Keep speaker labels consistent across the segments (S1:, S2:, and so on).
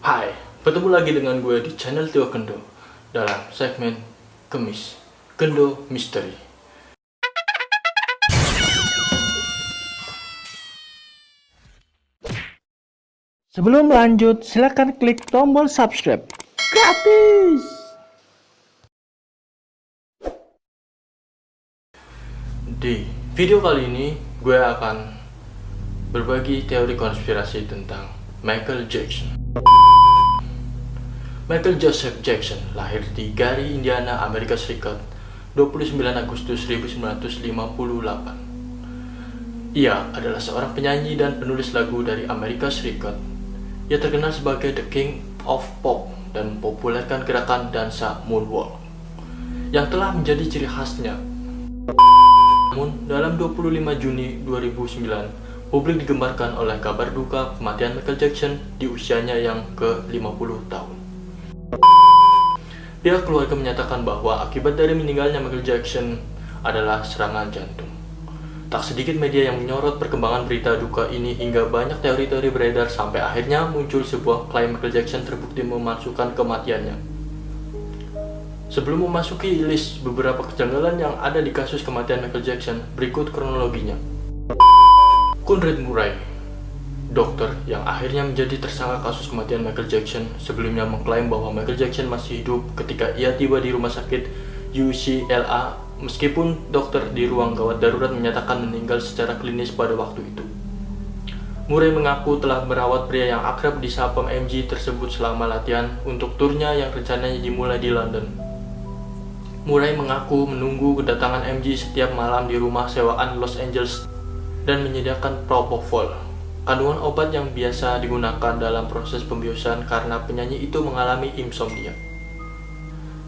S1: Hai, bertemu lagi dengan gue di channel Tio Kendo dalam segmen Kemis Kendo Misteri.
S2: Sebelum lanjut, silakan klik tombol subscribe gratis.
S1: Di video kali ini, gue akan berbagi teori konspirasi tentang Michael Jackson. Michael Joseph Jackson lahir di Gary, Indiana, Amerika Serikat, 29 Agustus 1958. Ia adalah seorang penyanyi dan penulis lagu dari Amerika Serikat. Ia terkenal sebagai The King of Pop dan mempopulerkan gerakan dansa moonwalk yang telah menjadi ciri khasnya. Namun, dalam 25 Juni 2009, publik digembarkan oleh kabar duka kematian Michael Jackson di usianya yang ke-50 tahun. Pihak keluarga menyatakan bahwa akibat dari meninggalnya Michael Jackson adalah serangan jantung. Tak sedikit media yang menyorot perkembangan berita duka ini hingga banyak teori-teori beredar sampai akhirnya muncul sebuah klaim Michael Jackson terbukti memalsukan kematiannya. Sebelum memasuki list beberapa kejanggalan yang ada di kasus kematian Michael Jackson, berikut kronologinya. Conrad Murray, dokter yang akhirnya menjadi tersangka kasus kematian Michael Jackson, sebelumnya mengklaim bahwa Michael Jackson masih hidup ketika ia tiba di rumah sakit UCLA, meskipun dokter di ruang gawat darurat menyatakan meninggal secara klinis pada waktu itu. Murray mengaku telah merawat pria yang akrab disapa MJ tersebut selama latihan untuk turnya yang rencananya dimulai di London. Murray mengaku menunggu kedatangan MJ setiap malam di rumah sewaan Los Angeles dan menyediakan propofol, kandungan obat yang biasa digunakan dalam proses pembiusan karena penyanyi itu mengalami insomnia.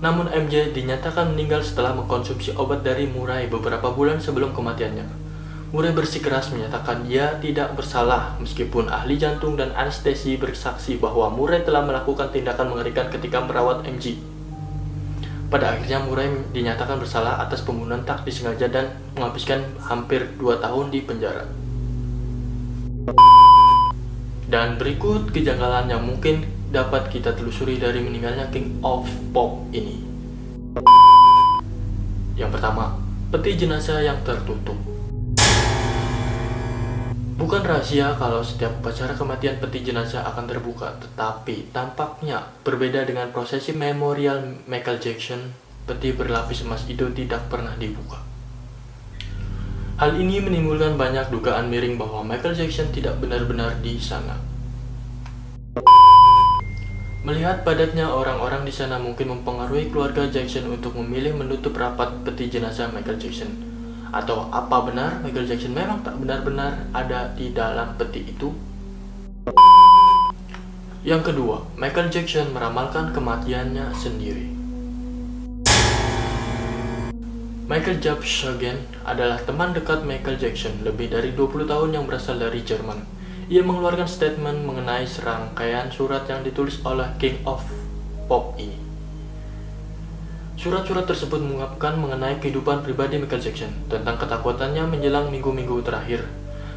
S1: Namun MJ dinyatakan meninggal setelah mengkonsumsi obat dari Murray beberapa bulan sebelum kematiannya. Murray bersikeras menyatakan ia tidak bersalah meskipun ahli jantung dan anestesi bersaksi bahwa Murray telah melakukan tindakan mengerikan ketika merawat MJ. Pada akhirnya Murray dinyatakan bersalah atas pembunuhan tak disengaja dan menghabiskan hampir 2 tahun di penjara. Dan berikut kejanggalan yang mungkin dapat kita telusuri dari meninggalnya King of Pop ini. Yang pertama, peti jenazah yang tertutup. Bukan rahasia kalau setiap upacara kematian peti jenazah akan terbuka, tetapi tampaknya berbeda dengan prosesi memorial Michael Jackson, peti berlapis emas itu tidak pernah dibuka. Hal ini menimbulkan banyak dugaan miring bahwa Michael Jackson tidak benar-benar di sana. Melihat padatnya orang-orang di sana mungkin mempengaruhi keluarga Jackson untuk memilih menutup rapat peti jenazah Michael Jackson. Atau apa benar Michael Jackson memang tak benar-benar ada di dalam peti itu? Yang kedua, Michael Jackson meramalkan kematiannya sendiri. Michael Jackson adalah teman dekat Michael Jackson lebih dari 20 tahun yang berasal dari Jerman. Ia mengeluarkan statement mengenai serangkaian surat yang ditulis oleh King of Pop ini. Surat-surat tersebut mengungkapkan mengenai kehidupan pribadi Michael Jackson, tentang ketakutannya menjelang minggu-minggu terakhir.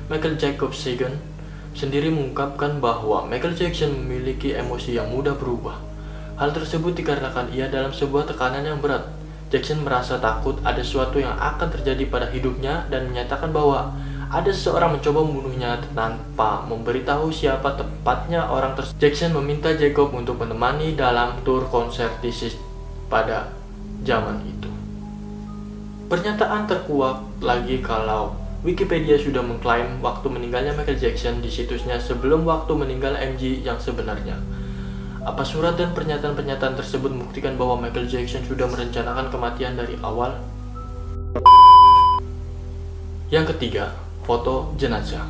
S1: Michael Jacob Sagan sendiri mengungkapkan bahwa Michael Jackson memiliki emosi yang mudah berubah. Hal tersebut dikarenakan ia dalam sebuah tekanan yang berat. Jackson merasa takut ada sesuatu yang akan terjadi pada hidupnya dan menyatakan bahwa ada seseorang mencoba membunuhnya tanpa memberitahu siapa tepatnya orang tersebut. Jackson meminta Jacob untuk menemani dalam tur konser This pada zaman itu. Pernyataan terkuak lagi kalau Wikipedia sudah mengklaim waktu meninggalnya Michael Jackson di situsnya sebelum waktu meninggal MJ yang sebenarnya. Apa surat dan pernyataan-pernyataan tersebut membuktikan bahwa Michael Jackson sudah merencanakan kematian dari awal? Yang ketiga, foto jenazah.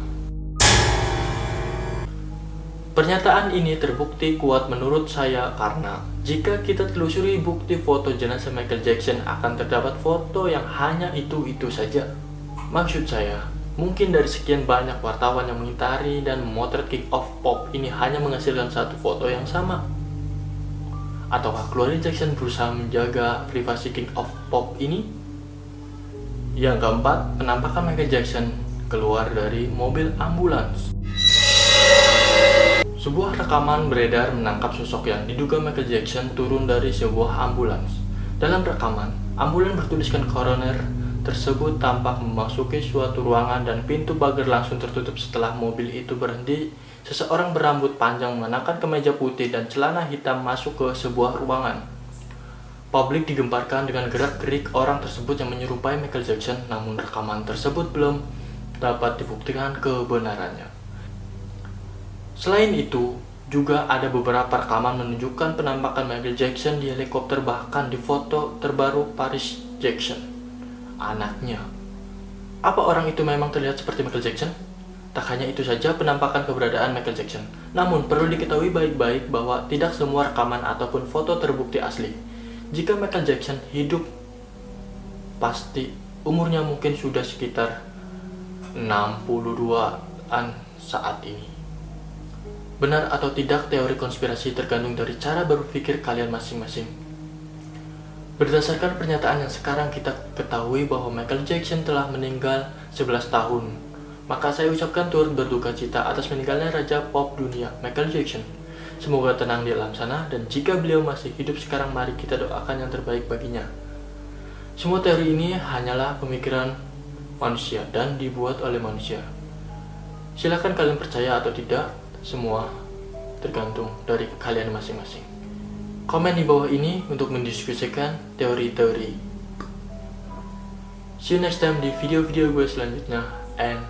S1: Pernyataan ini terbukti kuat menurut saya karena jika kita telusuri bukti foto jenazah Michael Jackson akan terdapat foto yang hanya itu-itu saja. Maksud saya, mungkin dari sekian banyak wartawan yang mengitari dan memotret King of Pop ini hanya menghasilkan satu foto yang sama. Ataukah keluarga Jackson berusaha menjaga privasi King of Pop ini? Yang keempat, penampakan Michael Jackson keluar dari mobil ambulans. Sebuah rekaman beredar menangkap sosok yang diduga Michael Jackson turun dari sebuah ambulans. Dalam rekaman, ambulans bertuliskan coroner tersebut tampak memasuki suatu ruangan dan pintu pagar langsung tertutup setelah mobil itu berhenti. Seseorang berambut panjang mengenakan kemeja putih dan celana hitam masuk ke sebuah ruangan. Publik digemparkan dengan gerak-gerik orang tersebut yang menyerupai Michael Jackson, namun rekaman tersebut belum dapat dibuktikan kebenarannya. Selain itu, juga ada beberapa rekaman menunjukkan penampakan Michael Jackson di helikopter, bahkan di foto terbaru Paris Jackson, anaknya. Apa orang itu memang terlihat seperti Michael Jackson? Tak hanya itu saja penampakan keberadaan Michael Jackson, namun perlu diketahui baik-baik bahwa tidak semua rekaman ataupun foto terbukti asli. Jika Michael Jackson hidup, pasti umurnya mungkin sudah sekitar 62-an saat ini. Benar atau tidak teori konspirasi tergantung dari cara berpikir kalian masing-masing. Berdasarkan pernyataan yang sekarang kita ketahui bahwa Michael Jackson telah meninggal 11 tahun, maka saya ucapkan turut berduka cita atas meninggalnya Raja Pop dunia, Michael Jackson. Semoga tenang di alam sana, dan jika beliau masih hidup sekarang, mari kita doakan yang terbaik baginya. Semua teori ini hanyalah pemikiran manusia dan dibuat oleh manusia. Silakan kalian percaya atau tidak, semua tergantung dari kalian masing-masing. Komen di bawah ini untuk mendiskusikan teori-teori. See you next time di video-video gue selanjutnya, and